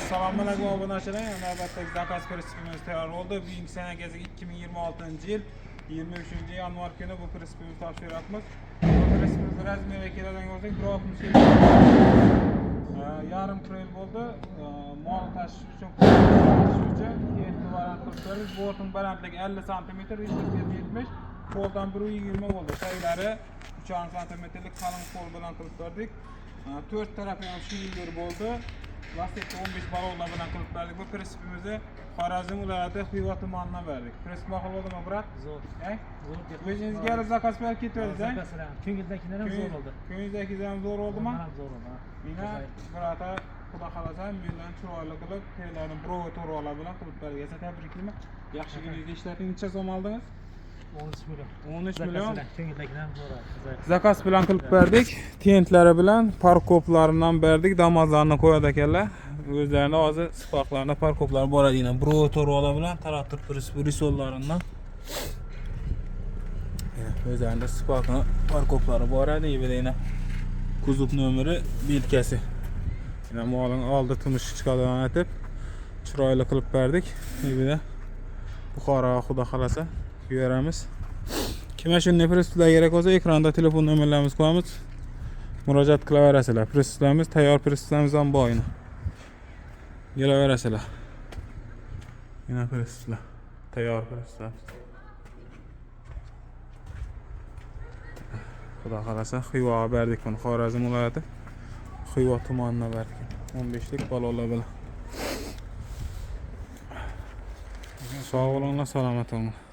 Assalomu alaykum obunachilar. Navbatdagi zakaz prinsipimiz tayyor bo'ldi. Bugungi sanagazi 2026-yil 23-yanvar kuni bu prinsipimizni topshiryapmiz. Bu prinsipimiz razmeriga keladigan bo'lsak 1.60 yarim aprel bo'ldi. Mol tashish uchun ekvivalent qilib berdik. Bortning balandligi 50 cm, yuklik 70, qo'ldan 1.20 bo'ldi. Shaylari 3 cmlik qalin qo'l bilan qilib berdik. 4 tarafı ham shingir bo'ldi. Lastikni 15 balonlar bilan qilib berdik. Bu prinsipimizni Xorazm viloyati Xiva tumanidan berdik. Prinsip ma'qul bo'ldimi, brat? Zo'r. Zo'r. O'zingizga hali zakaz berib ketdingiz-a? Ko'ngildagilar ham zo'r bo'ldi. Ko'ngildagilar ham zo'r bo'ldimi? Ham zo'r bo'ldi. Mena birata xudo xolasa mendan chiroyli qilib, tayyorlarni brovi to'g'rilar bilan qilib berdik. Esa tabriklayman. Yaxshi kuningizda ishlating. Necha so'm oldingiz? 13 million. 13 million. Ko'ngildagilar ham zo'r. Zakaz bilan qilib berdik. Tentlari bilan parkoplarini berdik. Damozlarni qo'yadi ekanlar. O'zlarini hozir sipoqlarida parkoplar bor ekan. Brovi to'g'rilar bilan traktor risollaridan. O'zlarida sipoqni parkoplari bor edi. Yana kuzov nomeri belkasi. Yana molning oldi tumushi chiqadigan etib chiroyli qilib berdik. Yana Buxoro xudo xolasa beramiz. Kimga shunday prinsiplar kerak bo'lsa, ekranda telefon nomerlarimizni qo'yamiz. Murojaat qilaverasizlar. Prinsiplarimiz tayyor, prinsiplarimiz ham bor. Kelaverasizlar. Yana prinsiplar. Tayyor prinsiplar. Xudo xolasa Xiva berdik buni. Xorazm viloyati Xiva tumanidan berdik. 15lik balonlar bilan. Sog' bo'linglar, salomat bo'linglar.